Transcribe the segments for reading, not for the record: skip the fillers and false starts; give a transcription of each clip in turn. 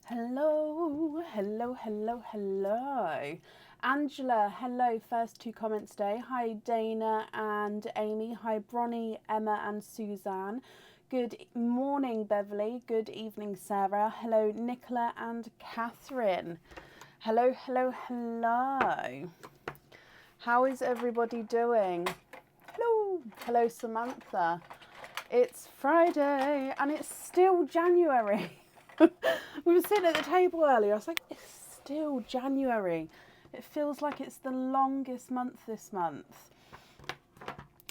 Hello, hello, hello, hello. Angela, hello. First two comments today. Hi, Dana and Amy. Hi, Bronnie, Emma, and Suzanne. Good morning, Beverly. Good evening, Sarah. Hello, Nicola and Catherine. Hello, hello, hello. How is everybody doing? Hello, hello, Samantha. It's Friday and it's still January. We were sitting at the table earlier. I was like, it's still January. It feels like it's the longest month this month.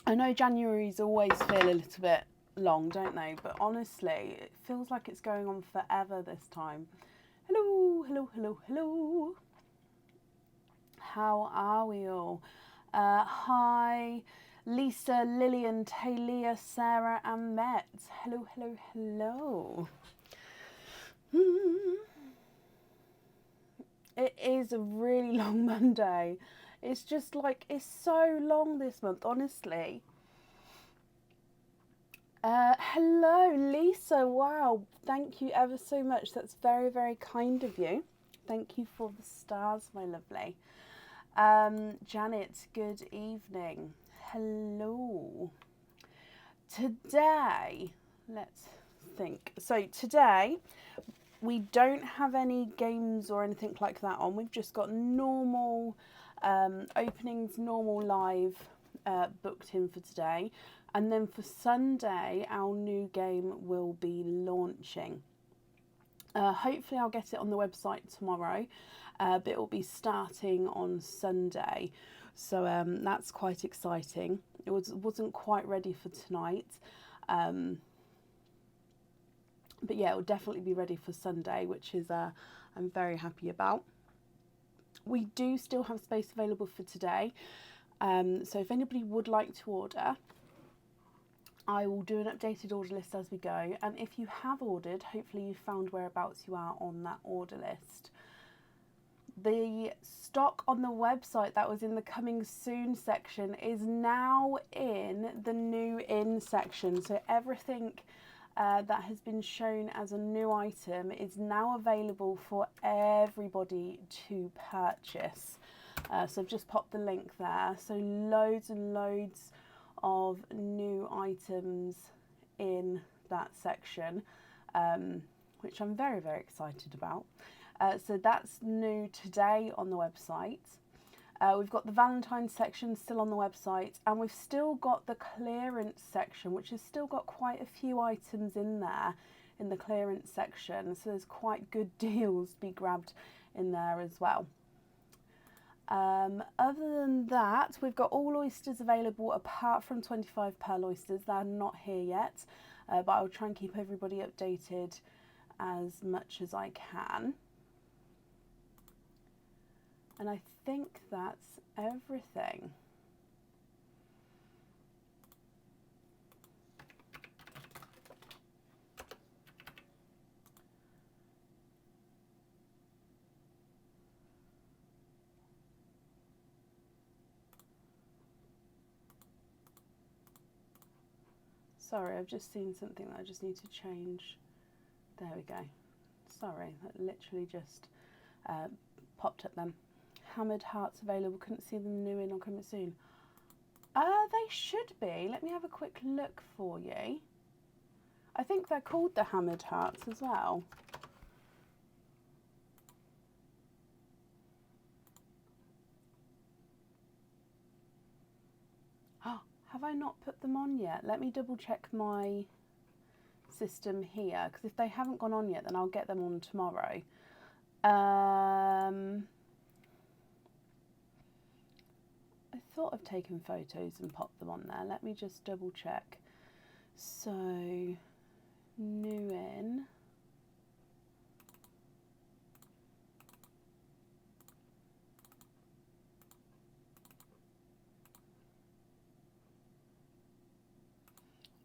I know Januaries always feel a little bit long, don't they? But honestly, it feels like it's going on forever this time. Hello, hello, hello, hello. How are we all? Hi, Lisa, Lillian, Talia, Sarah, and Met. Hello, hello, hello. It is a really long Monday. It's just like, it's so long this month, honestly. Hello, Lisa. Wow, thank you ever so much. That's very, very kind of you. Thank you for the stars, my lovely. Janet, good evening. Hello. Today, let's think. So today, we don't have any games or anything like that on. We've just got normal openings, normal live booked in for today. And then for Sunday, our new game will be launching. Hopefully I'll get it on the website tomorrow, but it will be starting on Sunday. So that's quite exciting. It wasn't quite ready for tonight. But yeah, it will definitely be ready for Sunday, which is I'm very happy about. We do still have space available for today. So if anybody would like to order, I will do an updated order list as we go. And if you have ordered, hopefully you found whereabouts you are on that order list. The stock on the website that was in the coming soon section is now in the new in section. So everything that has been shown as a new item is now available for everybody to purchase. So I've just popped the link there. So loads and loads of new items in that section, which I'm very, very excited about. So that's new today on the website. We've got the Valentine's section still on the website, and we've still got the clearance section, which has still got quite a few items in there in the clearance section. So there's quite good deals to be grabbed in there as well. Other than that, we've got all oysters available apart from 25 pearl oysters. They're not here yet, but I'll try and keep everybody updated as much as I can. And I think that's everything. Sorry, I've just seen something that I just need to change. There we go. Sorry, that literally just popped up then. Hammered hearts available. Couldn't see them new in or coming soon. They should be. Let me have a quick look for you. I think they're called the hammered hearts as well. Oh, have I not put them on yet? Let me double check my system here, because if they haven't gone on yet, then I'll get them on tomorrow. I thought I've taken photos and popped them on there. Let me just double check. So, new in.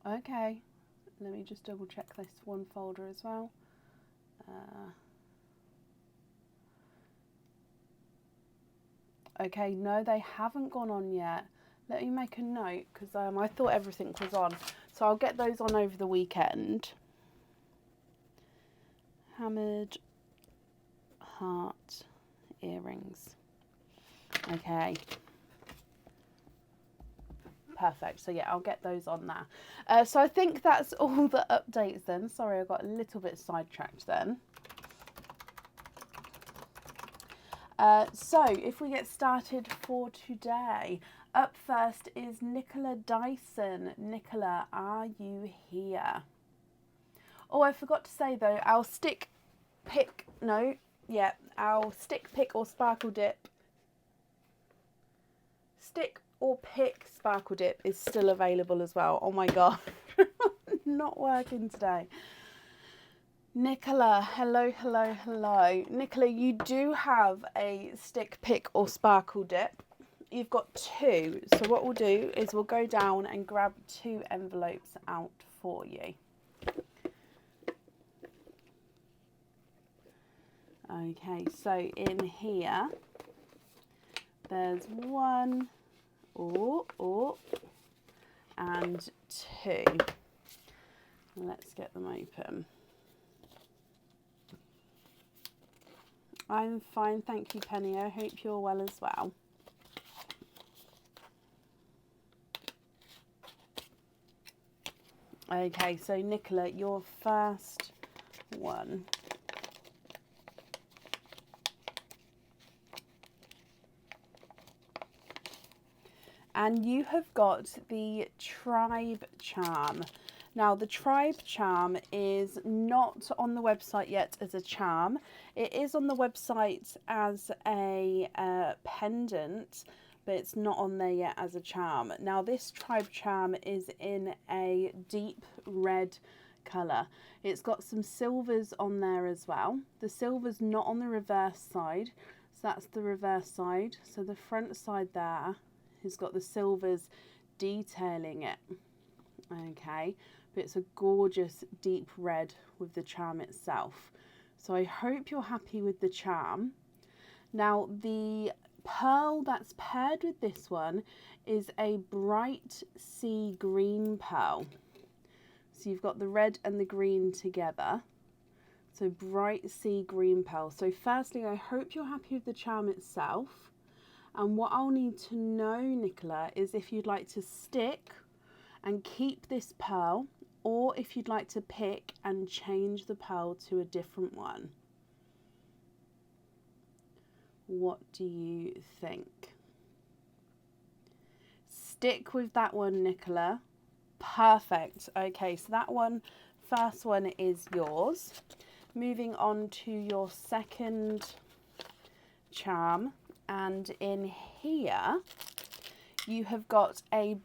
Okay, let me just double check this one folder as well. Okay, no, they haven't gone on yet. Let me make a note, because I thought everything was on. So I'll get those on over the weekend. Hammered heart earrings. Okay. Perfect. So yeah, I'll get those on there. So I think that's all the updates then. Sorry, I got a little bit sidetracked then. So if we get started for today, up first is Nicola Dyson. Nicola, are you here? Oh, I forgot to say though, our stick pick or sparkle dip. Stick or pick sparkle dip is still available as well. Oh my god, not working today. Nicola, hello. Nicola, you do have a stick, pick or sparkle dip. You've got two. So what we'll do is we'll go down and grab 2 envelopes out for you. Okay, so in here, there's 1, and 2. Let's get them open. I'm fine, thank you, Penny. I hope you're well as well. Okay, so Nicola, your first one. And you have got the Tribe Charm. Now, the Tribe Charm is not on the website yet as a charm. It is on the website as a pendant, but it's not on there yet as a charm. Now, this Tribe Charm is in a deep red colour. It's got some silvers on there as well. The silver's not on the reverse side, so that's the reverse side. So the front side there has got the silvers detailing it. Okay, but it's a gorgeous deep red with the charm itself. So I hope you're happy with the charm. Now, the pearl that's paired with this one is a bright sea green pearl. So you've got the red and the green together. So bright sea green pearl. So firstly, I hope you're happy with the charm itself. And what I'll need to know, Nicola, is if you'd like to stick and keep this pearl, or if you'd like to pick and change the pearl to a different one. What do you think? Stick with that one, Nicola. Perfect. Okay, so that one, first one is yours. Moving on to your second charm. And in here, you have got a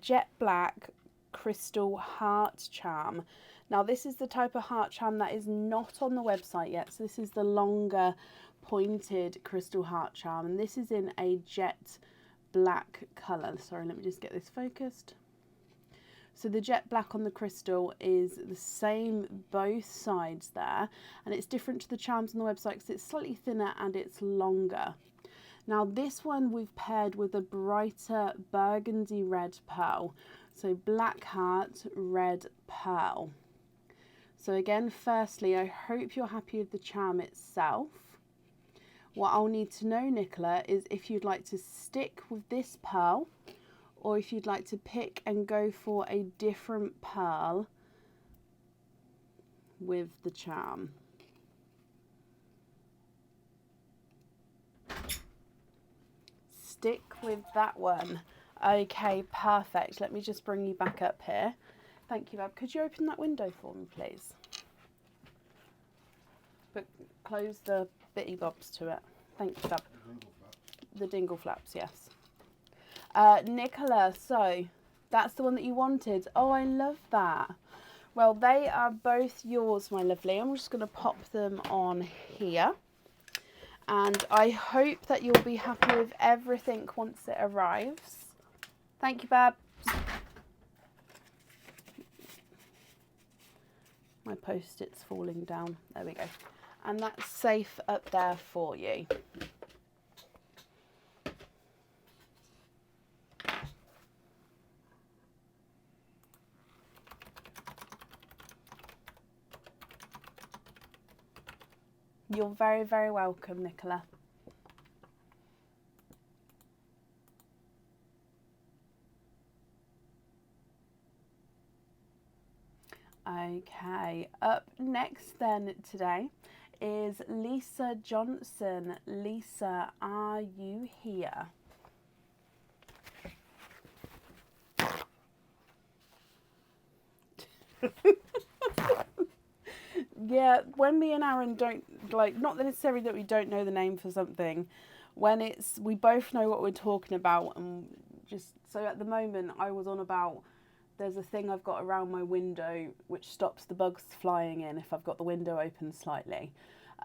jet black crystal heart charm. Now, this is the type of heart charm that is not on the website yet. So this is the longer pointed crystal heart charm. And this is in a jet black colour. Sorry, let me just get this focused. So the jet black on the crystal is the same both sides there. And it's different to the charms on the website because it's slightly thinner and it's longer. Now this one we've paired with a brighter burgundy red pearl. So black heart, red pearl. So again, firstly, I hope you're happy with the charm itself. What I'll need to know, Nicola, is if you'd like to stick with this pearl or if you'd like to pick and go for a different pearl with the charm. Stick with that one. Okay, perfect. Let me just bring you back up here. Thank you, Bab. Could you open that window for me, please? But close the bitty bobs to it. Thank you, Bab. The dingle flaps, yes. Nicola, so that's the one that you wanted. Oh, I love that. Well, they are both yours, my lovely. I'm just going to pop them on here. And I hope that you'll be happy with everything once it arrives. Thank you, Babs. My post-it's falling down. There we go. And that's safe up there for you. You're very, very welcome, Nicola. Okay, up next then today is Lisa Johnson. Lisa, are you here? Yeah, when me and Aaron don't, like, not necessarily that we don't know the name for something, when it's, we both know what we're talking about, and just, so at the moment I was on about, there's a thing I've got around my window which stops the bugs flying in if I've got the window open slightly.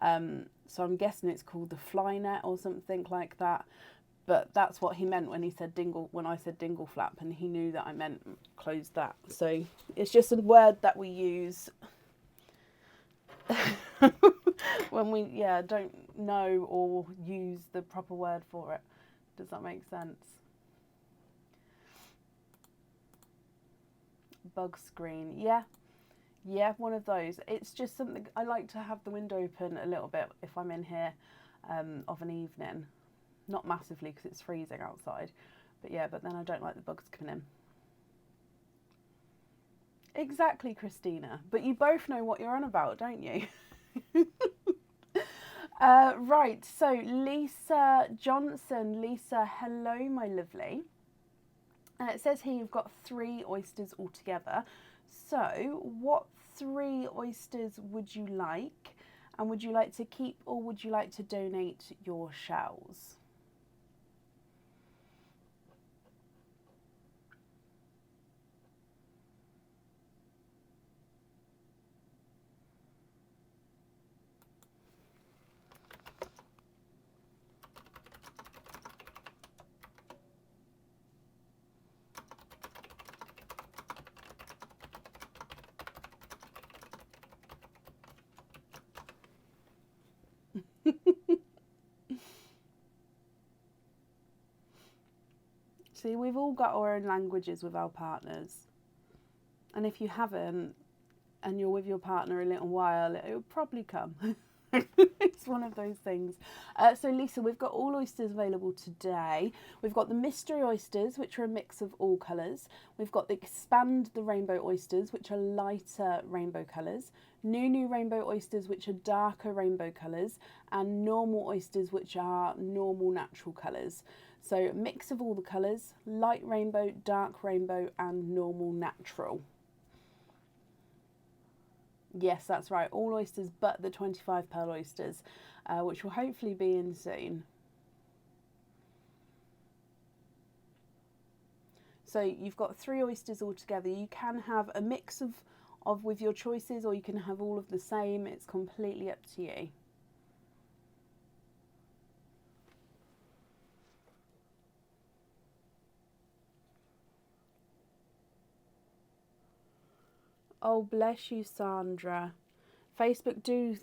So I'm guessing it's called the fly net or something like that. But that's what he meant when he said dingle, when I said dingle flap, and he knew that I meant close that. So it's just a word that we use when we, yeah, don't know or use the proper word for it. Does that make sense? Bug screen, yeah. Yeah, one of those. It's just something, I like to have the window open a little bit if I'm in here of an evening. Not massively because it's freezing outside. But yeah, but then I don't like the bugs coming in. Exactly, Christina. But you both know what you're on about, don't you? Right, so Lisa Johnson. Lisa, hello, my lovely. It says here you've got 3 oysters altogether. So what 3 oysters would you like? And would you like to keep or would you like to donate your shells? See, we've all got our own languages with our partners. And if you haven't, and you're with your partner a little while, it'll probably come. It's one of those things. So Lisa, we've got all oysters available today. We've got the mystery oysters, which are a mix of all colours. We've got the expand the rainbow oysters, which are lighter rainbow colours. New rainbow oysters, which are darker rainbow colours. And normal oysters, which are normal natural colours. So a mix of all the colours, light rainbow, dark rainbow, and normal natural. Yes, that's right. All oysters but the 25 pearl oysters, which will hopefully be in soon. So you've got 3 oysters altogether. You can have a mix of with your choices, or you can have all of the same. It's completely up to you. Oh, bless you, Sandra. Facebook do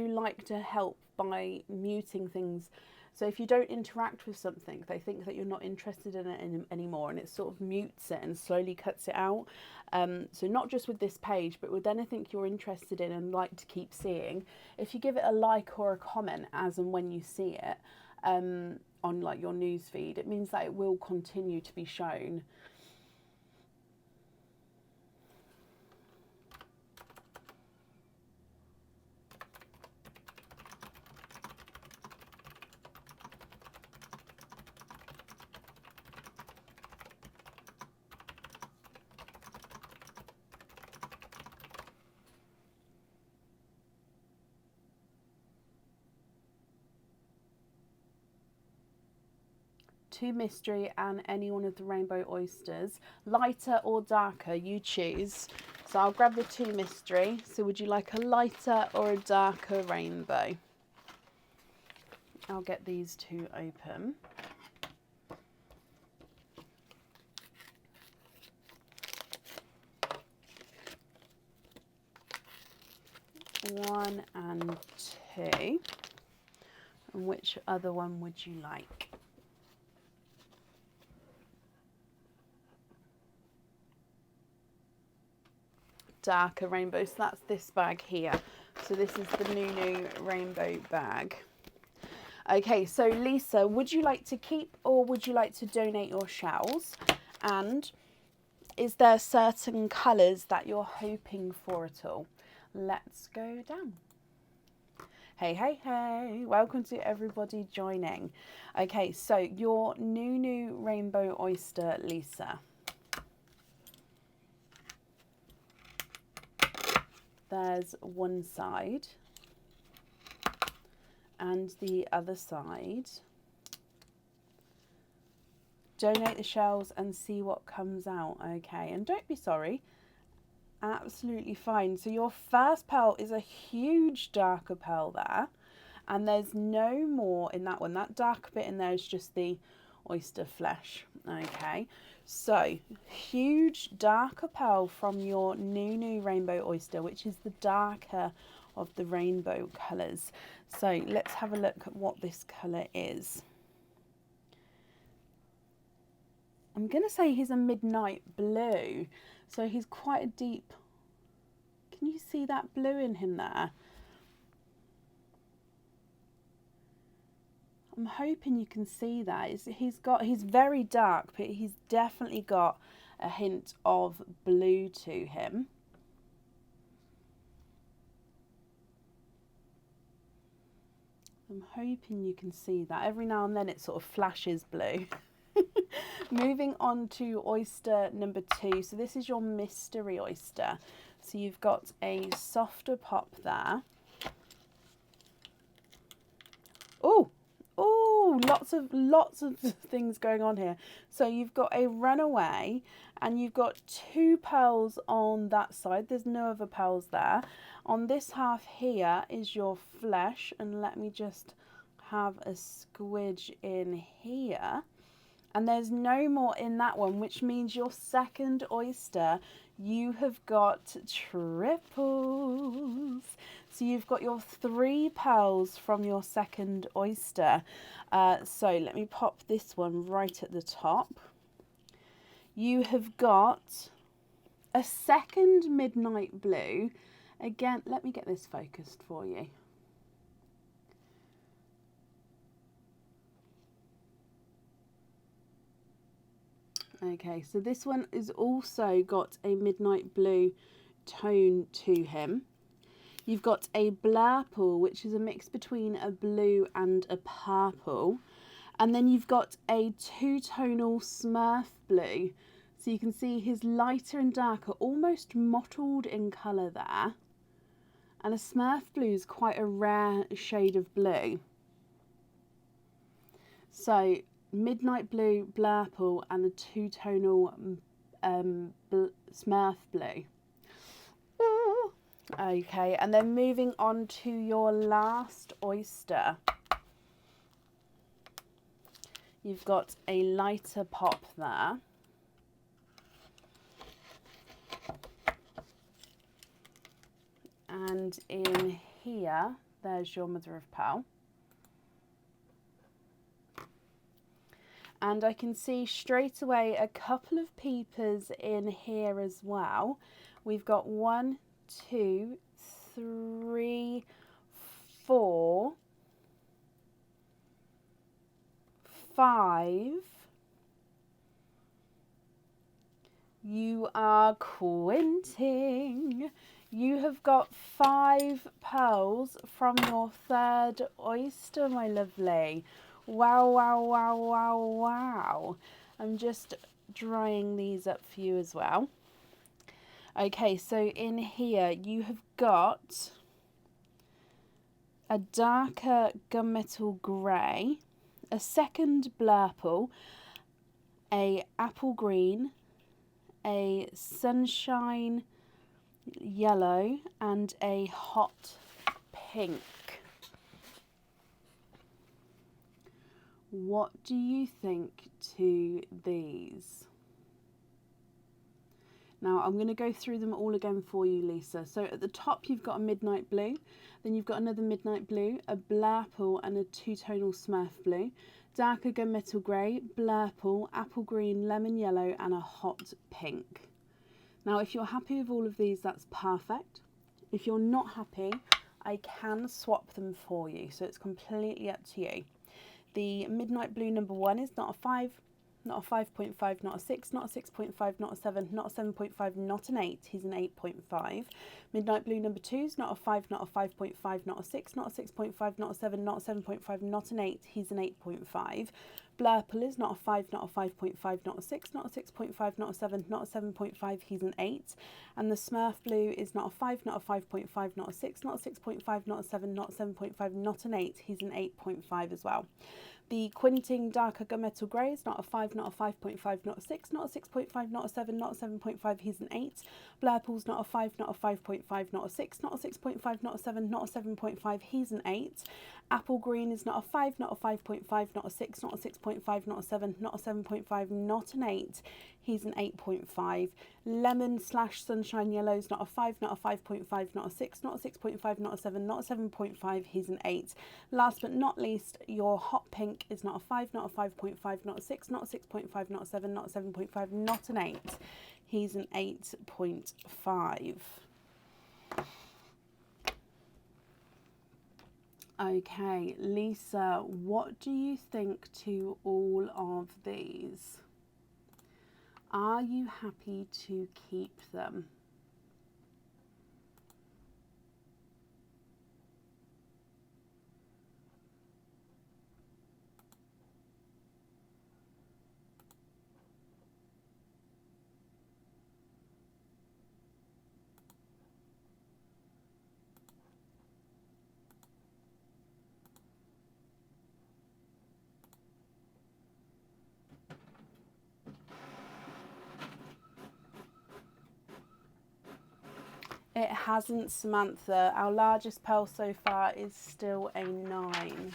like to help by muting things. So if you don't interact with something, they think that you're not interested in it anymore, and it sort of mutes it and slowly cuts it out. So not just with this page, but with anything you're interested in and like to keep seeing, if you give it a like or a comment as and when you see it on like your news feed, it means that it will continue to be shown. Two mystery and any one of the rainbow oysters, lighter or darker, you choose. So I'll grab the 2 mystery. So would you like a lighter or a darker rainbow? I'll get these 2 open. One and 2. And which other one would you like? Darker rainbow, so that's this bag here. So this is the Nunu rainbow bag. Okay, so Lisa, would you like to keep or would you like to donate your shells? And is there certain colours that you're hoping for at all? Let's go down. Hey, hey, hey, welcome to everybody joining. Okay, so your Nunu rainbow oyster, Lisa. There's one side and the other side. Donate the shells and see what comes out. Okay, and don't be sorry. Absolutely fine. So your first pearl is a huge darker pearl there, and there's no more in that one. That dark bit in there is just the oyster flesh. Okay, so huge darker pearl from your Nunu rainbow oyster, which is the darker of the rainbow colours. So let's have a look at what this colour is. I'm going to say he's a midnight blue. So he's quite a deep. Can you see that blue in him there? I'm hoping you can see that. He's very dark, but he's definitely got a hint of blue to him. I'm hoping you can see that. Every now and then it sort of flashes blue. Moving on to oyster number 2. So this is your mystery oyster. So you've got a softer pop there. Oh, oh, lots of things going on here. So you've got a runaway and you've got 2 pearls on that side. There's no other pearls there. On this half here is your flesh, and let me just have a squidge in here. And there's no more in that one, which means your second oyster, you have got triples. So you've got your 3 pearls from your second oyster. So let me pop this one right at the top. You have got a second midnight blue. Again, let me get this focused for you. Okay, so this one has also got a midnight blue tone to him. You've got a blurple, which is a mix between a blue and a purple. And then you've got a 2-tonal Smurf blue. So you can see his lighter and darker, almost mottled in colour there. And a Smurf blue is quite a rare shade of blue. So midnight blue, blurple, and a 2-tonal Smurf blue. Ooh. Okay, and then moving on to your last oyster. You've got a lighter pop there. And in here, there's your mother of pearl. And I can see straight away a couple of peepers in here as well. We've got 1, 2, 3, 4, 5. You are quinting. You have got 5 pearls from your third oyster, my lovely. Wow, wow, wow, wow, wow. I'm just drying these up for you as well. Okay, so in here you have got a darker gunmetal grey, a second blurple, a apple green, a sunshine yellow, and a hot pink. What do you think to these? Now I'm going to go through them all again for you, Lisa. So at the top you've got a midnight blue, then you've got another midnight blue, a blurple and a 2-tonal Smurf blue, darker gunmetal grey, blurple, apple green, lemon yellow and a hot pink. Now if you're happy with all of these, that's perfect. If you're not happy, I can swap them for you, so it's completely up to you. The midnight blue number 1 is not a 5, not a 5.5, not a 6, not a 6.5, not a 7, not a 7.5, not an 8. He's an 8.5. Midnight blue number 2 is not a 5, not a 5.5, not a 6, not a 6.5, not a 7, not a 7.5, not an 8. He's an 8.5. Blurple is not a 5, not a 5.5, not a 6, not a 6.5, not a 7, not a 7.5, he's an 8. And the Smurf blue is not a 5, not a 5.5, not a 6, not a 6.5, not a 7, not a 7.5, not an 8, he's an 8.5 as well. The Quinting darker gunmetal grey is not a 5, not a 5.5, not a 6, not a 6.5, not a 7, not a 7.5, he's an 8. Blurple's not a 5, not a 5.5, not a 6, not a 6.5, not a 7, not a 7.5, he's an 8. Apple green is not a 5, not a 5.5, not a 6, not a 6.5, not a 7, not a 7.5, not an 8. He's an 8.5. Lemon / sunshine yellow is not a 5, not a 5.5, not a 6, not a 6.5, not a 7, not a 7.5, he's an 8. Last but not least, your hot pink is not a 5, not a 5.5, not a 6, not a 6.5, not a 7, not a 7.5, not an 8. He's an 8.5. Okay, Lisa, what do you think to all of these? Are you happy to keep them? It hasn't, Samantha. Our largest pearl so far is still a 9.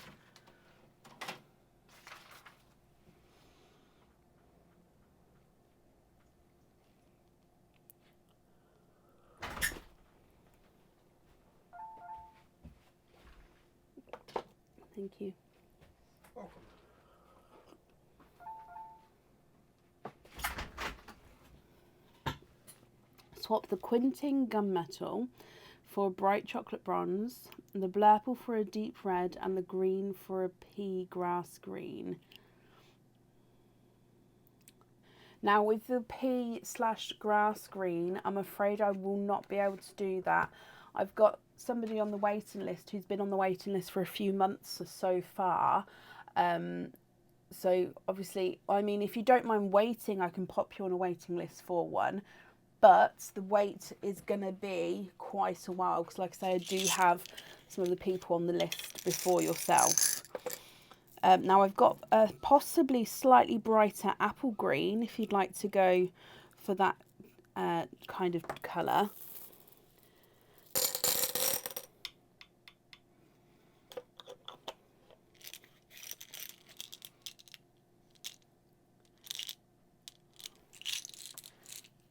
Thank you. Welcome. Swap the Quinting gunmetal for a bright chocolate bronze, the Blurple for a deep red, and the green for a pea grass green. Now with the pea / grass green, I'm afraid I will not be able to do that. I've got somebody on the waiting list who's been on the waiting list for a few months so far. So obviously, I mean, if you don't mind waiting, I can pop you on a waiting list for one. But the wait is going to be quite a while because, like I say, I do have some of the people on the list before yourself. Now I've got a possibly slightly brighter apple green if you'd like to go for that kind of colour.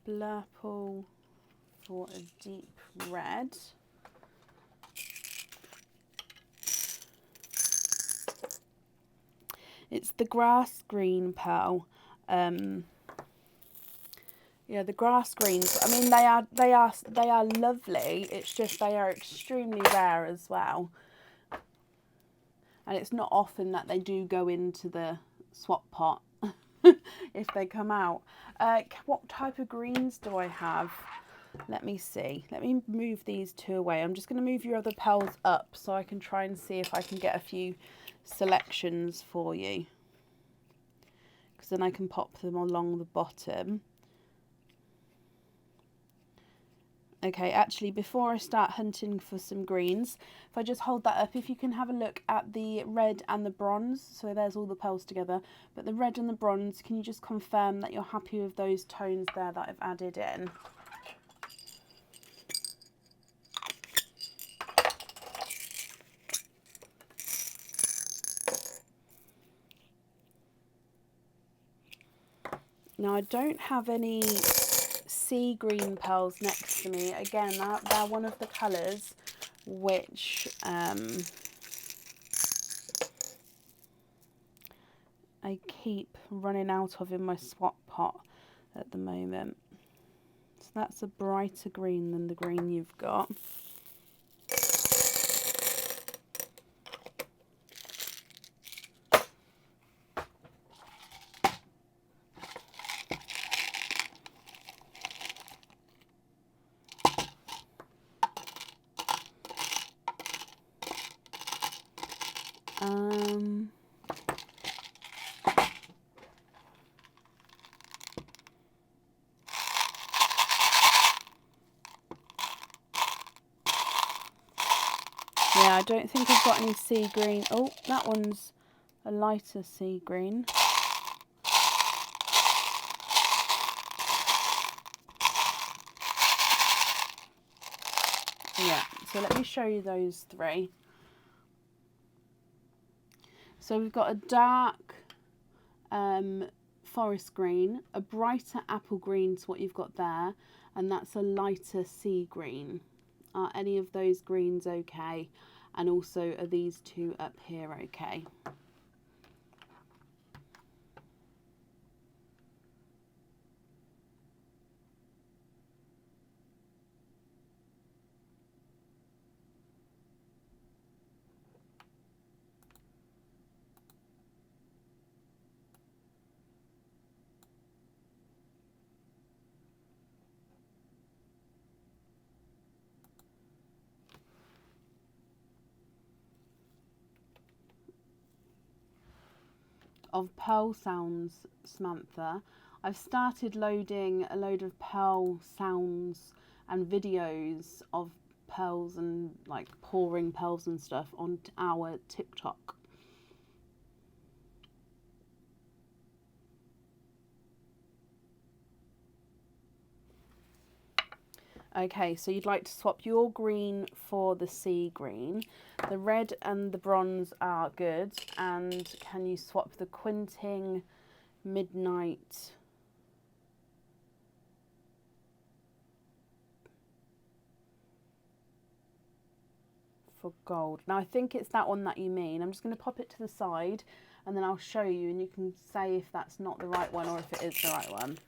Blurple for a deep red. It's the grass green pearl. Yeah, the grass greens. I mean, they are lovely. It's just they are extremely rare as well, and it's not often that they do go into the swap pot if they come out. What type of greens do I have? Let me see. Let me move these 2 away. I'm just going to move your other pearls up so I can try and see if I can get a few selections for you, because then I can pop them along the bottom. Okay, actually, before I start hunting for some greens, if I just hold that up, if you can have a look at the red and the bronze. So there's all the pearls together, but the red and the bronze, can you just confirm that you're happy with those tones there that I've added in? Now I don't have any sea green pearls next to me. Again, they're one of the colours which I keep running out of in my swap pot at the moment. So that's a brighter green than the green you've got. Yeah, I don't think I've got any sea green. Oh, that one's a lighter sea green. Yeah, so let me show you those three. So we've got a dark forest green, a brighter apple green to what you've got there, and that's a lighter sea green. Are any of those greens okay? And also, are these two up here okay? Of pearl sounds, Samantha, I've started loading a load of pearl sounds and videos of pearls and like pouring pearls and stuff on our TikTok. Okay, so you'd like to swap your green for the sea green. The red and the bronze are good. And can you swap the Quinting Midnight for gold? Now, I think it's that one that you mean. I'm just going to pop it to the side and then I'll show you and you can say if that's not the right one or if it is the right one.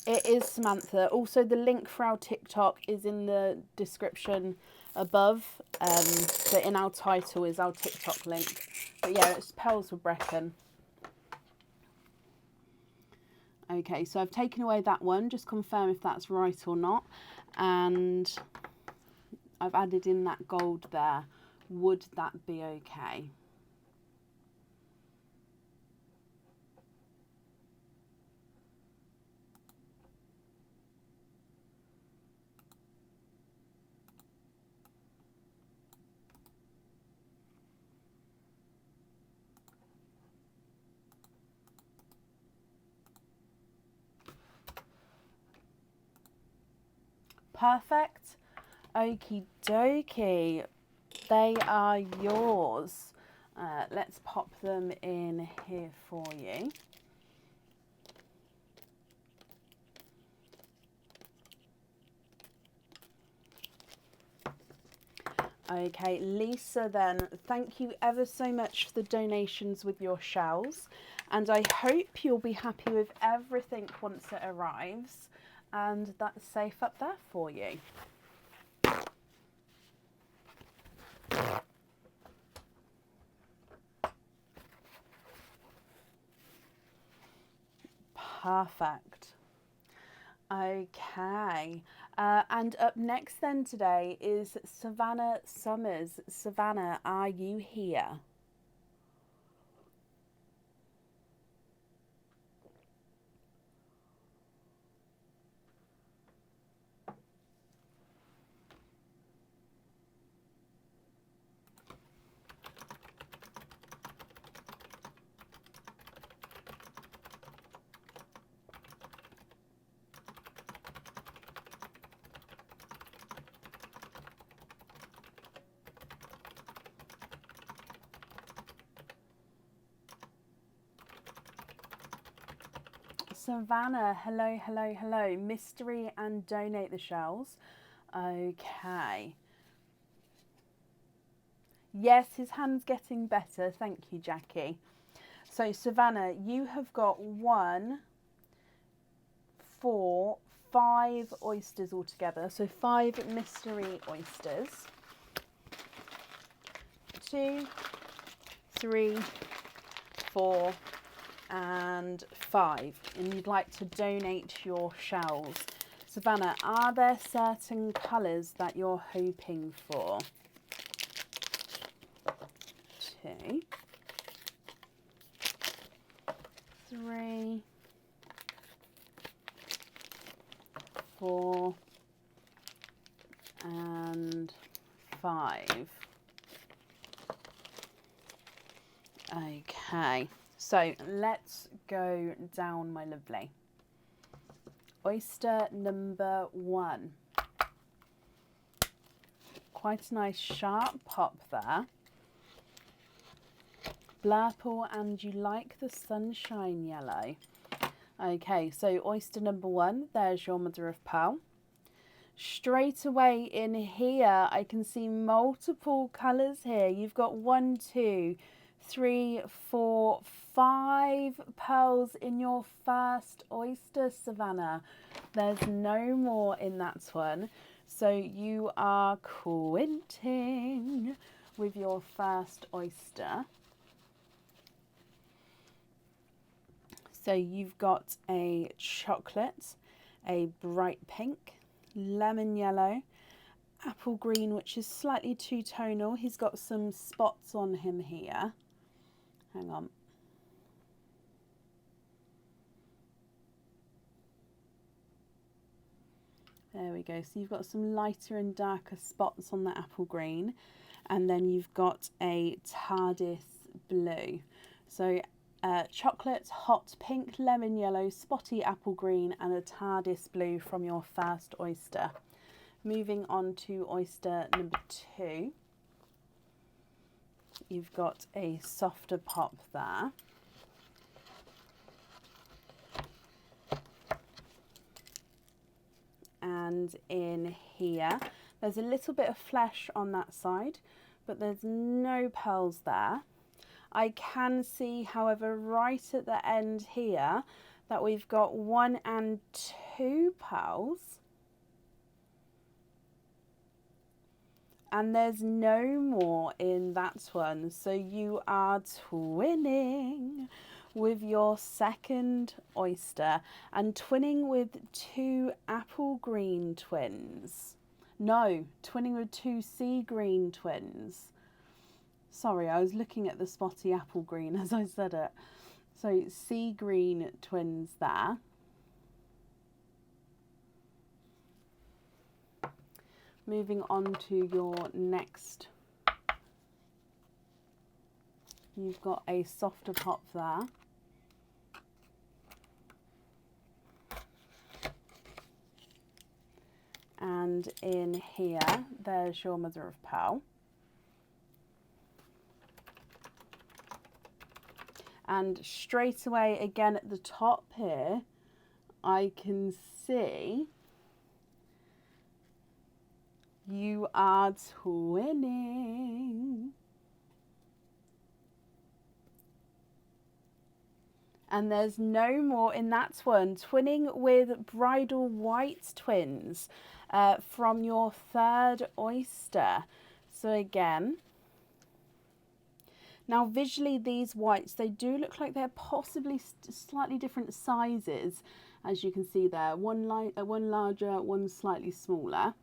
It is, Samantha. Also, the link for our TikTok is in the description above. But in our title is our TikTok link. But yeah, it's Pearls for Brecon. Okay, so I've taken away that one. Just confirm if that's right or not. And I've added in that gold there. Would that be okay? Perfect. Okie dokie. They are yours. Let's pop them in here for you. Okay, Lisa then, thank you ever so much for the donations with your shells. And I hope you'll be happy with everything once it arrives. And that's safe up there for you. Perfect. Okay. And up next then today is Savannah Summers. Savannah, are you here? Savannah, hello, hello, hello. Mystery and donate the shells. Okay. Yes, his hand's getting better. Thank you, Jackie. So, Savannah, you have got 1, 4, 5 oysters altogether. So 5 mystery oysters. 2, 3, 4, and 5. And you'd like to donate your shells. Savannah, are there certain colours that you're hoping for? 2, 3, 4, and 5. Okay, so let's go down, my lovely. Oyster number 1. Quite a nice sharp pop there. Blurple, and you like the sunshine yellow. Okay, so oyster number 1, there's your mother of pearl. Straight away in here, I can see multiple colours here. You've got 1, 2, 3, 4, 5 pearls in your first oyster, Savannah. There's no more in that one. So you are quinting with your first oyster. So you've got a chocolate, a bright pink, lemon yellow, apple green, which is slightly two-tonal. He's got some spots on him here. Hang on. There we go. So you've got some lighter and darker spots on the apple green. And then you've got a TARDIS blue. So chocolate, hot pink, lemon yellow, spotty apple green, and a TARDIS blue from your first oyster. Moving on to oyster number 2. You've got a softer pop there. And in here, there's a little bit of flesh on that side, but there's no pearls there. I can see, however, right at the end here, that we've got 1 and 2 pearls. And there's no more in that one. So you are twinning with your second oyster and twinning with 2 apple green twins. No, twinning with 2 sea green twins. Sorry, I was looking at the spotty apple green as I said it. So sea green twins there. Moving on to your next. You've got a softer pop there. And in here, there's your mother of pearl. And straight away, again at the top here, I can see you are twinning. And there's no more in that one. Twinning with bridal white twins from your third oyster. So again, now visually these whites, they do look like they're possibly slightly different sizes, as you can see there. One larger, one slightly smaller.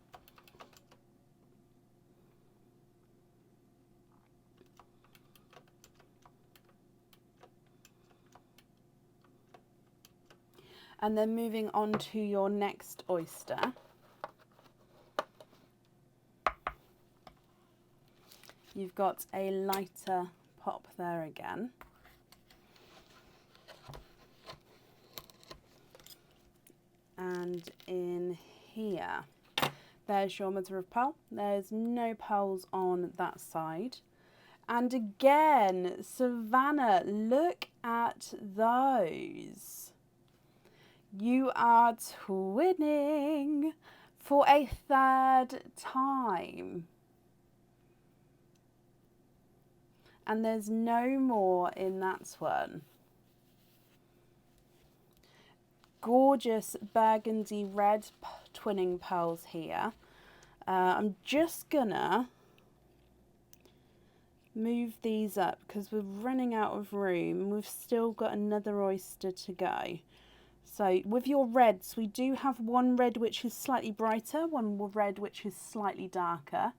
And then moving on to your next oyster. You've got a lighter pop there again. And in here, there's your mother of pearl. There's no pearls on that side. And again, Savannah, look at those. You are twinning for a third time. And there's no more in that one. Gorgeous burgundy red twinning pearls here. I'm just gonna move these up because we're running out of room. We've still got another oyster to go. So with your reds, we do have one red which is slightly brighter, one red which is slightly darker.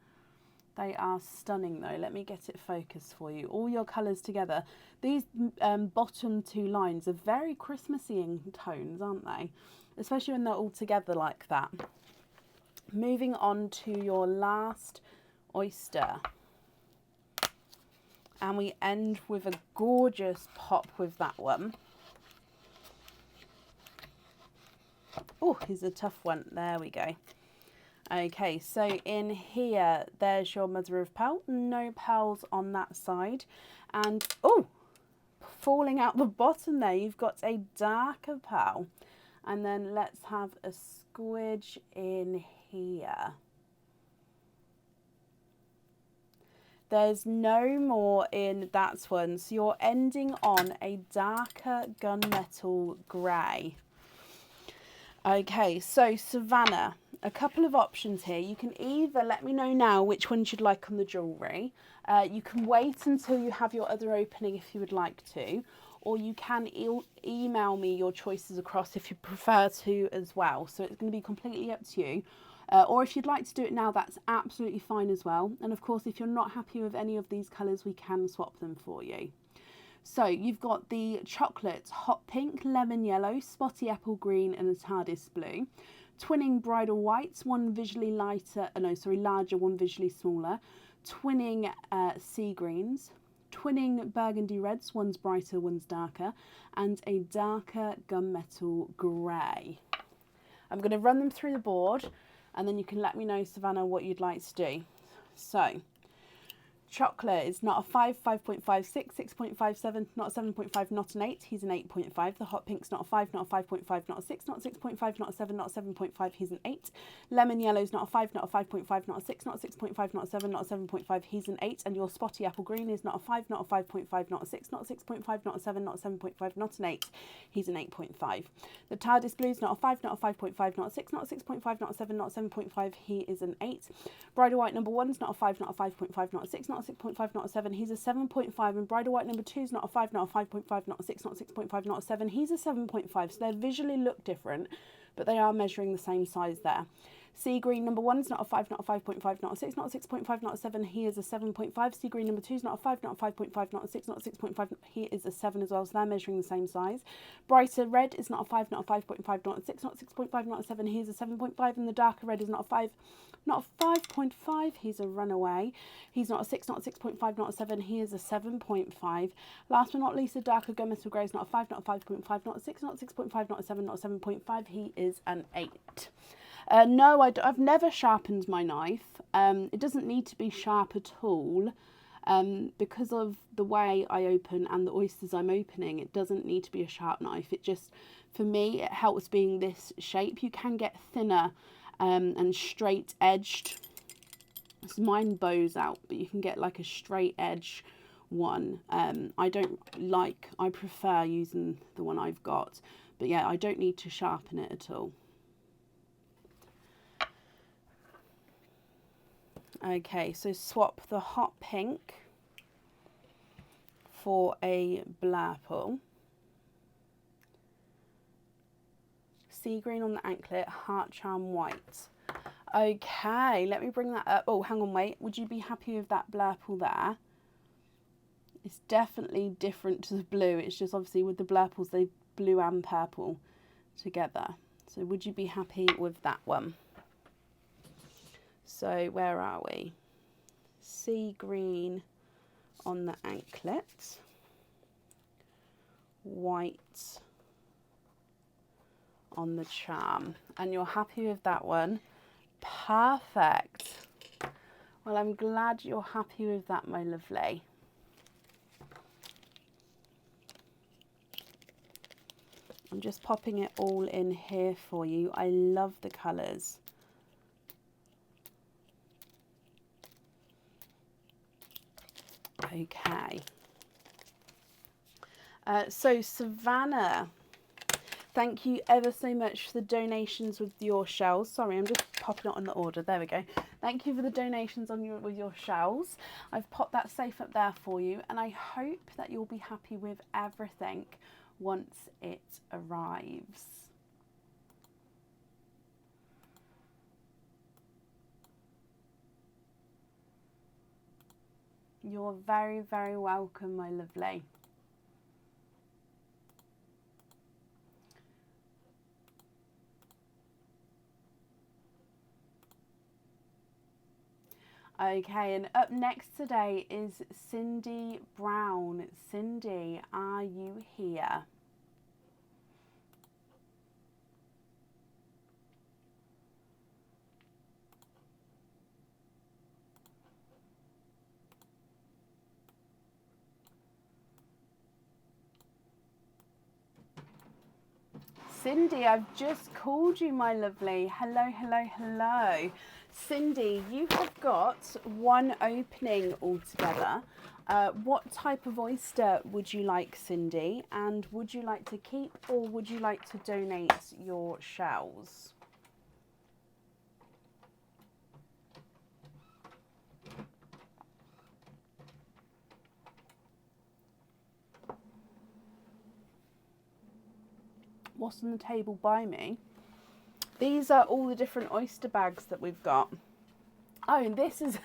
They are stunning though. Let me get it focused for you. All your colours together. These bottom two lines are very Christmassy in tones, aren't they? Especially when they're all together like that. Moving on to your last oyster. And we end with a gorgeous pop with that one. Oh, here's a tough one. There we go. Okay, so in here, there's your mother of pearl. No pearls on that side. And, oh, falling out the bottom there, you've got a darker pearl. And then let's have a squidge in here. There's no more in that one. So you're ending on a darker gunmetal grey. Okay, so Savannah, a couple of options here. You can either let me know now which ones you'd like on the jewellery. You can wait until you have your other opening if you would like to, or you can email me your choices across if you prefer to as well. So it's going to be completely up to you. Or if you'd like to do it now, that's absolutely fine as well. And of course, if you're not happy with any of these colours, we can swap them for you. So you've got the chocolate, hot pink, lemon yellow, spotty apple green and a TARDIS blue. Twinning bridal whites, one visually larger, one visually smaller. Twinning sea greens. Twinning burgundy reds, one's brighter, one's darker. And a darker gunmetal grey. I'm going to run them through the board and then you can let me know, Savannah, what you'd like to do. So, chocolate is not a 5, 5.56, 6.57, not a 7.5, not an 8, he's an 8.5. The hot pink's not a 5, not a 5.5, not a 6, not a 6.5, not a 7, not a 7.5, he's an 8. Lemon yellow's not a 5, not a 5.5, not a 6, not a 6.5, not a 7, not a 7.5, he's an 8. And your spotty apple green is not a 5, not a 5.5, not a 6, not a 6.5, not a 7, not a 7.5, not an 8, he's an 8.5. The TARDIS blue's not a 5, not a 5.5, not a 6, not a 6.5, not a 7, not a 7.5, he is an 8. Bridal white number 1's not a 5, not a 5.5, not a 6, not a 6.5, not a 7, he's a 7.5. And bridal white number 2's not a 5, not a 5.5, not a 6, not a 6.5, not a 7, he's a 7.5. So they visually look different, but they are measuring the same size there. Sea green number 1's not a 5, not a 5.5, not a 6, not a 6.5, not a 7, he is a 7.5. Sea green number 2's not a 5, not a 5.5, not a 6, not a 6.5, he is a 7 as well, so they're measuring the same size. Brighter red is not a 5, not a 5.5, not a 6, not a 6.5, not a 7, he is a 7.5. And the darker red is not a 5, not a 5.5, he's a runaway. He's not a 6, not a 6.5, not a 7, he is a 7.5. Last but not least, the darker gunmetal grey is not a 5, not a 5.5, not a 6, not a 6.5, not a 7, not a 7.5, he is an 8. No, I've never sharpened my knife. It doesn't need to be sharp at all. Because of the way I open and the oysters I'm opening, it doesn't need to be a sharp knife. It just, for me, it helps being this shape. You can get thinner and straight edged. So mine bows out, but you can get like a straight edge one. I prefer using the one I've got. But yeah, I don't need to sharpen it at all. Okay, so swap the hot pink for a blurple. Sea green on the anklet, heart charm white. Okay, let me bring that up. Oh, hang on, wait. Would you be happy with that blurple there? It's definitely different to the blue. It's just obviously with the blurples, they blue and purple together. So would you be happy with that one? So where are we? Sea green on the anklet, white on the charm. And you're happy with that one? Perfect. Well, I'm glad you're happy with that, my lovely. I'm just popping it all in here for you. I love the colours. Okay. So Savannah, thank you ever so much for the donations with your shells. Sorry, I'm just popping it on the order. There we go. Thank you for the donations with your shells. I've popped that safe up there for you, and I hope that you'll be happy with everything once it arrives. You're very, very welcome, my lovely. Okay, and up next today is Cindy Brown. Cindy, are you here? Cindy, I've just called you, my lovely. Hello, hello, hello. Cindy, you have got one opening altogether. What type of oyster would you like, Cindy? And would you like to keep or would you like to donate your shells? What's on the table by me? These are all the different oyster bags that we've got. Oh, and this is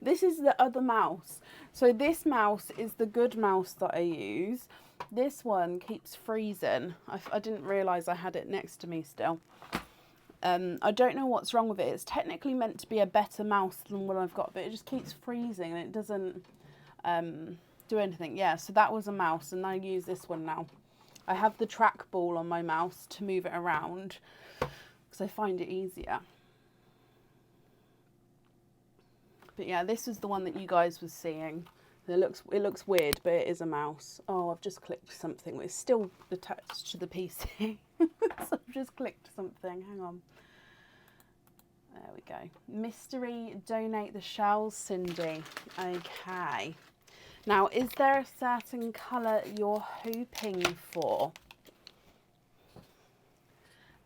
this is the other mouse. So this mouse is the good mouse that I use. This one keeps freezing. I didn't realise I had it next to me still. I don't know what's wrong with it. It's technically meant to be a better mouse than what I've got, but it just keeps freezing and it doesn't do anything. Yeah, so that was a mouse and I use this one now. I have the trackball on my mouse to move it around because I find it easier. But yeah, this is the one that you guys were seeing. It looks weird, but it is a mouse. Oh, I've just clicked something. It's still attached to the PC. So I've just clicked something. Hang on. There we go. Mystery donate the shells, Cindy. Okay. Now, is there a certain colour you're hoping for?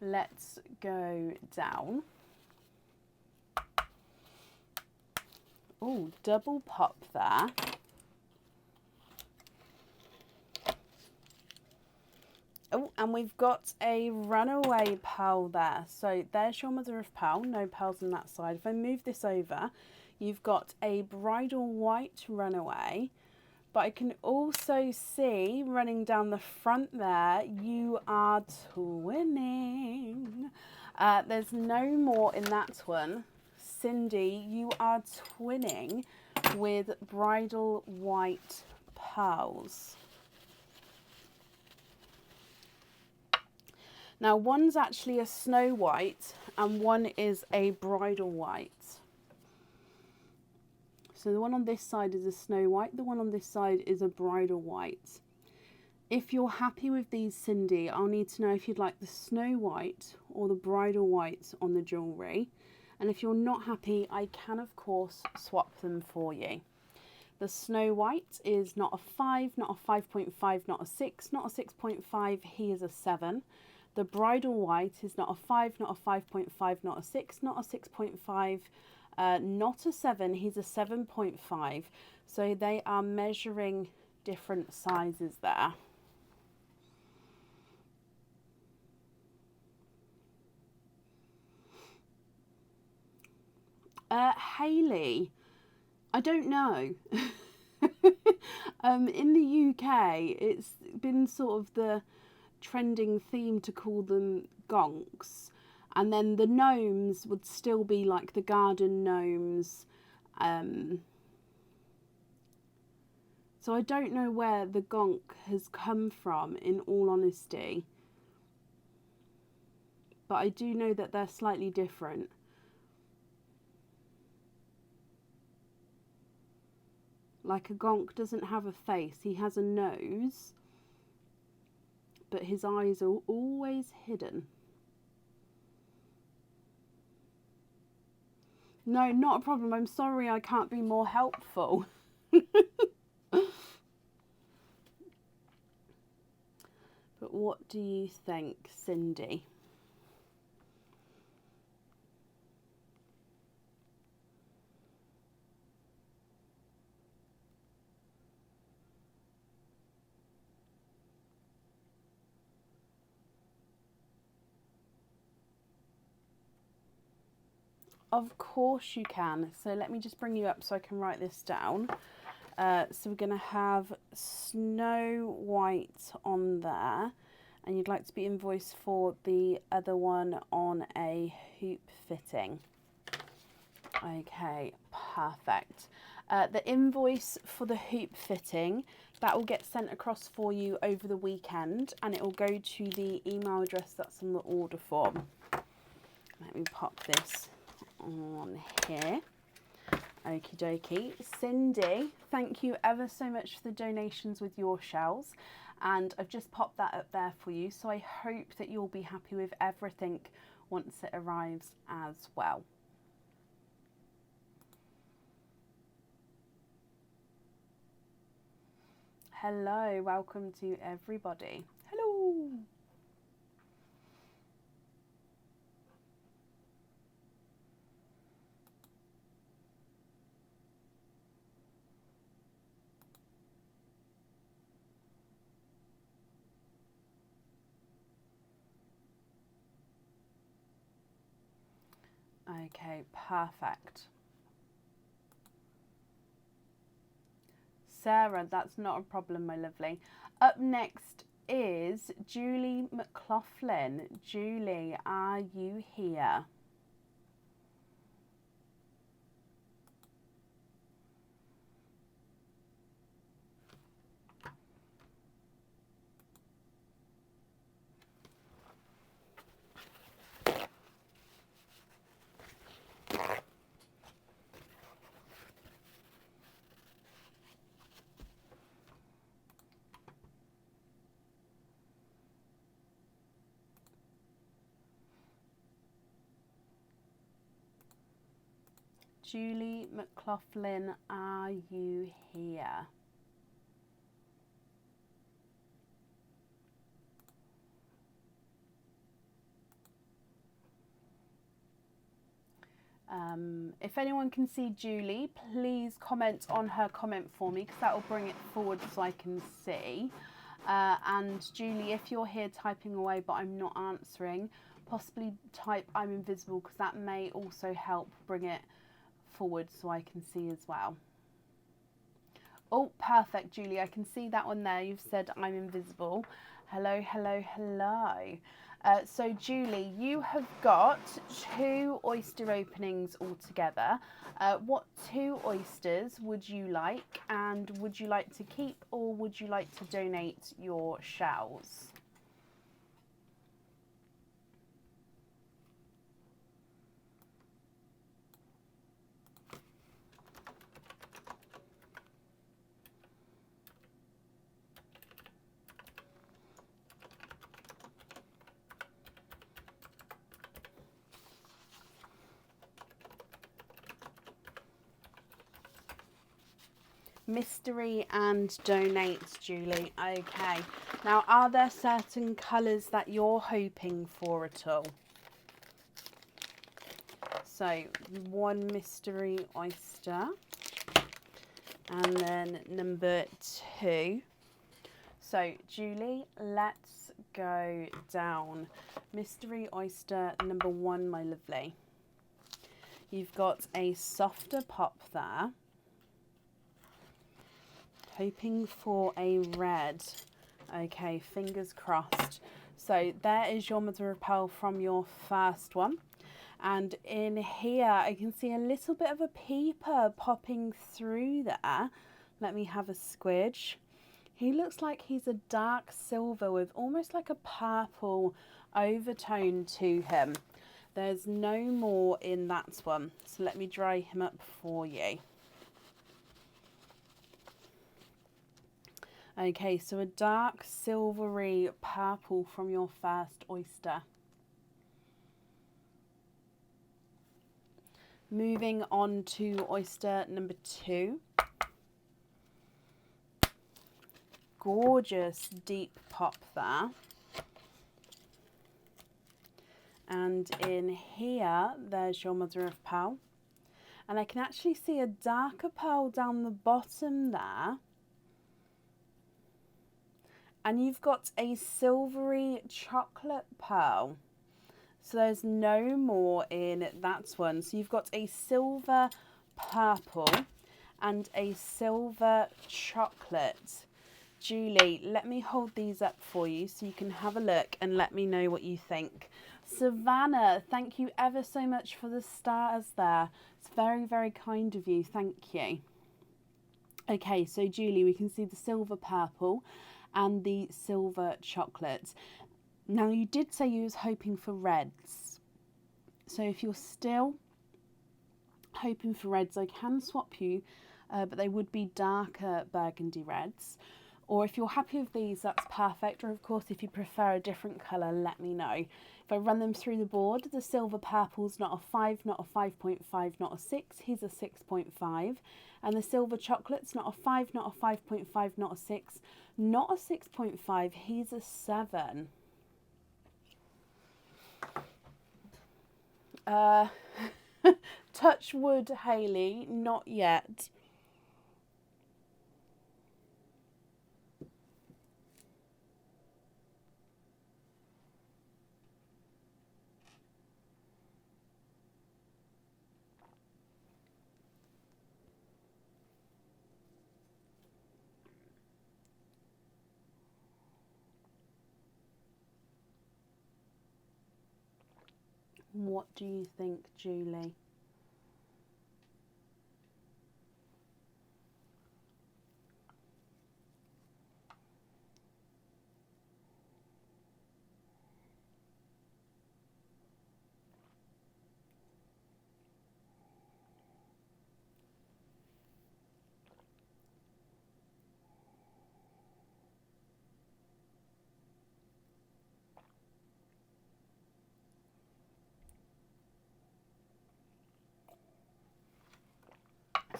Let's go down. Oh, double pop there. Oh, and we've got a runaway pearl there. So there's your mother of pearl, no pearls on that side. If I move this over, you've got a bridal white runaway. But I can also see running down the front there, you are twinning. There's no more in that one. Cindy, you are twinning with bridal white pearls. Now one's actually a snow white and one is a bridal white. So the one on this side is a snow white, the one on this side is a bridal white. If you're happy with these, Cindy, I'll need to know if you'd like the snow white or the bridal white on the jewellery. And if you're not happy, I can of course swap them for you. The snow white is not a 5, not a 5.5, not a 6, not a 6.5, he is a 7. The bridal white is not a 5, not a 5.5, not a 6, not a 6.5, not a 7, he's a 7.5. So they are measuring different sizes there. Hayley, I don't know. In the UK, it's been sort of the trending theme to call them gonks. And then the gnomes would still be like the garden gnomes. So I don't know where the gonk has come from, in all honesty. But I do know that they're slightly different. Like a gonk doesn't have a face, he has a nose, but his eyes are always hidden. No, not a problem. I'm sorry I can't be more helpful. But what do you think, Cindy? Of course you can. So let me just bring you up so I can write this down. So we're going to have Snow White on there, and you'd like to be invoiced for the other one on a hoop fitting. Okay, perfect. The invoice for the hoop fitting, that will get sent across for you over the weekend, and it will go to the email address that's on the order form. Let me pop this on here. Okie dokie. Cindy, thank you ever so much for the donations with your shells, and I've just popped that up there for you, so I hope that you'll be happy with everything once it arrives as well. Hello, welcome to everybody. Hello. Okay, perfect. Sarah, that's not a problem, my lovely. Up next is Julie McLaughlin. Julie, are you here? Julie McLaughlin, are you here? If anyone can see Julie, please comment on her comment for me, because that will bring it forward so I can see. And Julie, if you're here typing away but I'm not answering, possibly type I'm invisible, because that may also help bring it forward so I can see as well. Oh, perfect, Julie. I can see that one there. You've said I'm invisible. Hello, hello, hello. So, Julie, you have got 2 oyster openings altogether. What 2 oysters would you like? And would you like to keep, or would you like to donate your shells? Mystery and donate, Julie. Okay. Now, are there certain colours that you're hoping for at all? So, 1 mystery oyster. And then number 2. So, Julie, let's go down. Mystery oyster number 1, my lovely. You've got a softer pop there. Hoping for a red. Okay, fingers crossed. So there is your mother of pearl from your first one. And in here, I can see a little bit of a peeper popping through there. Let me have a squidge. He looks like he's a dark silver with almost like a purple overtone to him. There's no more in that one. So let me dry him up for you. Okay, so a dark silvery purple from your first oyster. Moving on to oyster number 2. Gorgeous deep pop there. And in here, there's your mother of pearl. And I can actually see a darker pearl down the bottom there. And you've got a silvery chocolate pearl. So there's no more in that one. So you've got a silver purple and a silver chocolate. Julie, let me hold these up for you so you can have a look and let me know what you think. Savannah, thank you ever so much for the stars there. It's very, very kind of you. Thank you. Okay, so Julie, we can see the silver purple and the silver chocolate. Now, you did say you was hoping for reds. So if you're still hoping for reds, I can swap you, but they would be darker burgundy reds. Or if you're happy with these, that's perfect. Or of course, if you prefer a different colour, let me know. If I run them through the board, the silver purple's not a 5, not a 5.5, not a 6. He's a 6.5. And the silver chocolate's not a 5, not a 5.5, not a 6, not a 6.5. He's a 7. Touch wood, Hayley, not yet. What do you think, Julie?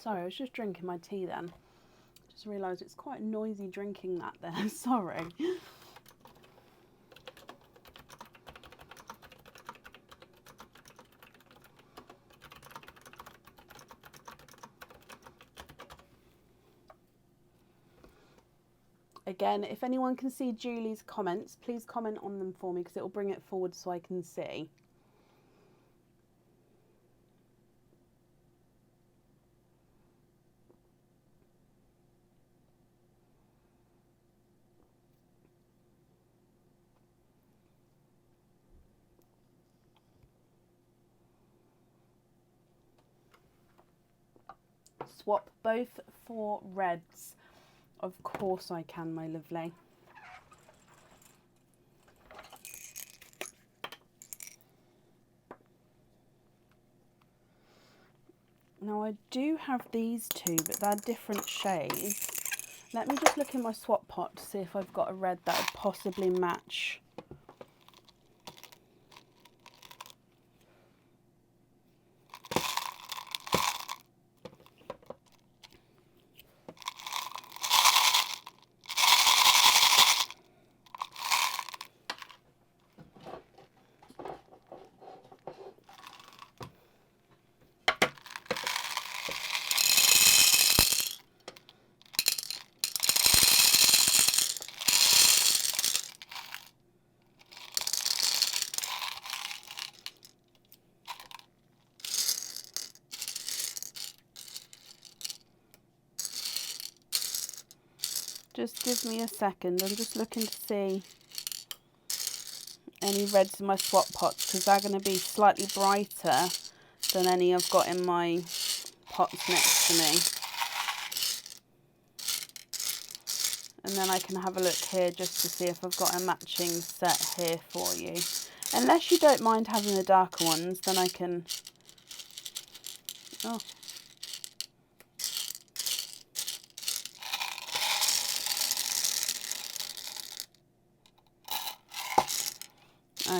Sorry, I was just drinking my tea then. Just realised it's quite noisy drinking that there. Sorry. Again, if anyone can see Julie's comments, please comment on them for me because it will bring it forward so I can see. Swap both for reds. Of course I can, my lovely. Now I do have these two, but they're different shades. Let me just look in my swap pot to see if I've got a red that would possibly match. Just give me a second. I'm just looking to see any reds in my swap pots because they're going to be slightly brighter than any I've got in my pots next to me. And then I can have a look here just to see if I've got a matching set here for you. Unless you don't mind having the darker ones, then I can... Oh.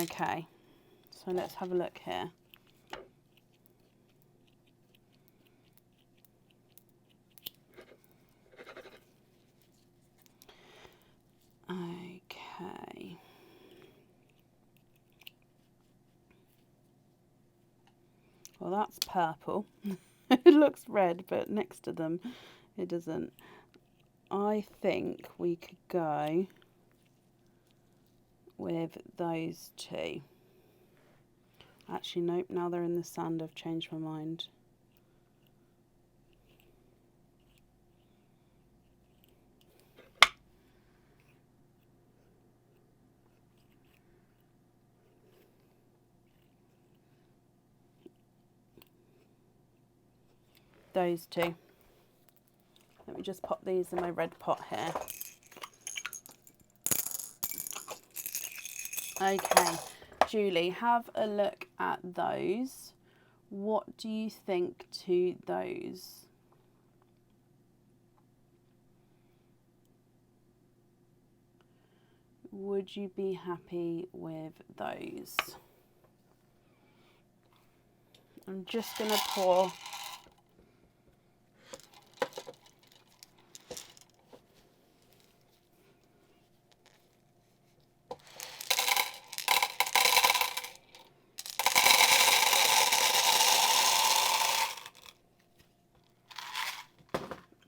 Okay, so let's have a look here. Okay. Well, that's purple. It looks red, but next to them it doesn't. I think we could go with those two. Actually, nope, now they're in the sand, I've changed my mind. Those two. Let me just pop these in my red pot here. Okay, Julie, have a look at those. What do you think to those? Would you be happy with those? I'm just going to pour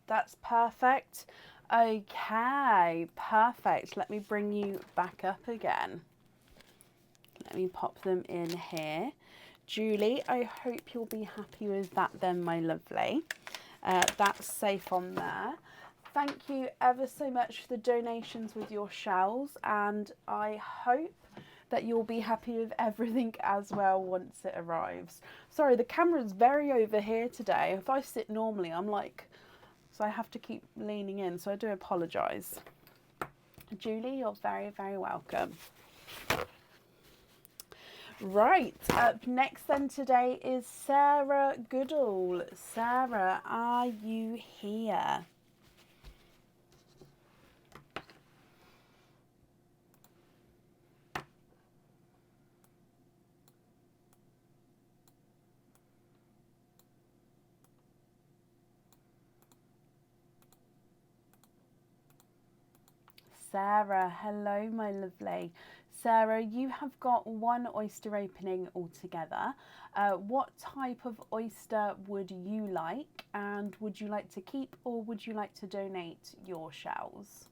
That's perfect. Okay, perfect. Let me bring you back up again. Let me pop them in here. Julie, I hope you'll be happy with that then, my lovely. That's safe on there. Thank you ever so much for the donations with your shells, and I hope that you'll be happy with everything as well once it arrives. Sorry, the camera's very over here today. If I sit normally, I'm like, so I have to keep leaning in, so I do apologise. Julie, you're very, very welcome. Right, up next then today is Sarah Goodall. Sarah, are you here? Sarah, hello my lovely. Sarah, you have got one oyster opening altogether. What type of oyster would you like, and would you like to keep or would you like to donate your shells?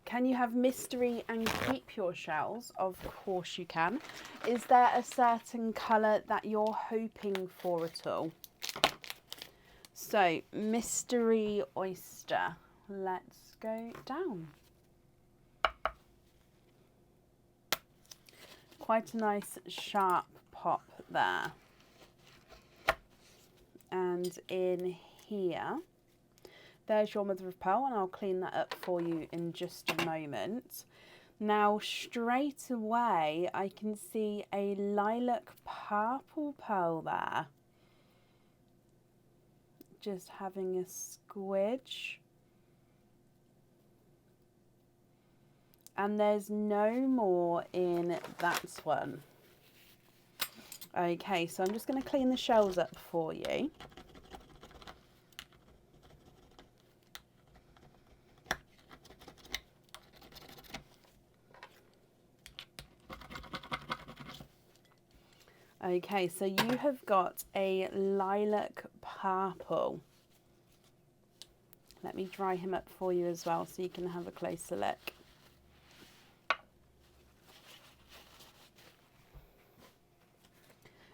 Can you have mystery and keep your shells? Of course you can. Is there a certain colour that you're hoping for at all? So, mystery oyster. Let's go down. Quite a nice sharp pop there. And in here, there's your mother of pearl, and I'll clean that up for you in just a moment. Now, straight away, I can see a lilac purple pearl there. Just having a squidge. And there's no more in that one. Okay, so I'm just going to clean the shells up for you. Okay, so you have got a lilac purple. Let me dry him up for you as well so you can have a closer look.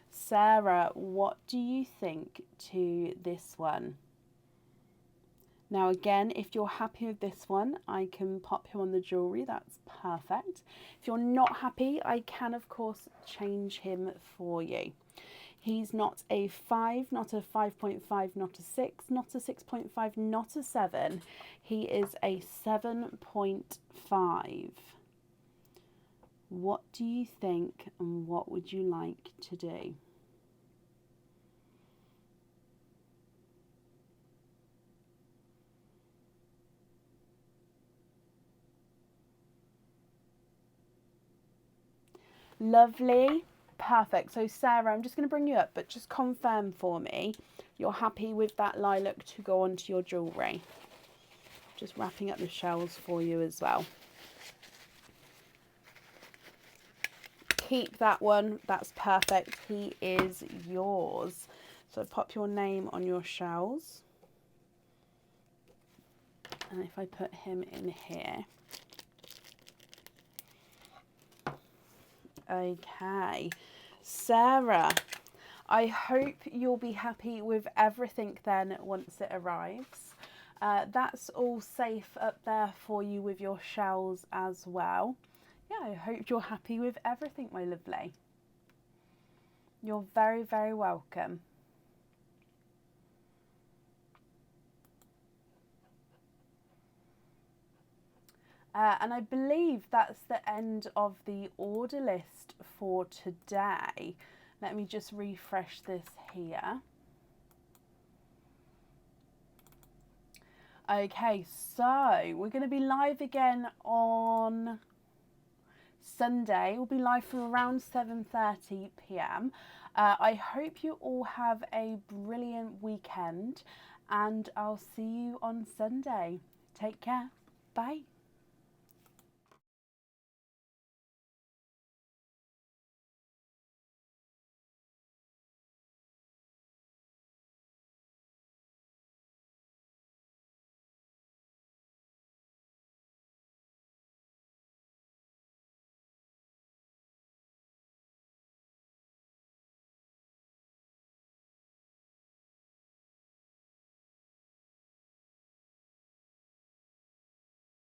Sarah, what do you think to this one? Now again, if you're happy with this one, I can pop him on the jewellery, that's perfect. If you're not happy, I can of course change him for you. He's not a 5, not a 5.5, not a 6, not a 6.5, not a 7. He is a 7.5. What do you think and what would you like to do? Lovely. Perfect. So Sarah, I'm just going to bring you up, but just confirm for me. You're happy with that lilac to go onto your jewellery. Just wrapping up the shells for you as well. Keep that one, that's perfect. He is yours. So pop your name on your shells. And if I put him in here. Okay, Sarah, I hope you'll be happy with everything then once it arrives. That's all safe up there for you with your shells as well. Yeah, I hope you're happy with everything, my lovely. You're very, very welcome. And I believe that's the end of the order list for today. Let me just refresh this here. Okay, so we're going to be live again on Sunday. We'll be live from around 7:30 p.m. I hope you all have a brilliant weekend, and I'll see you on Sunday. Take care. Bye.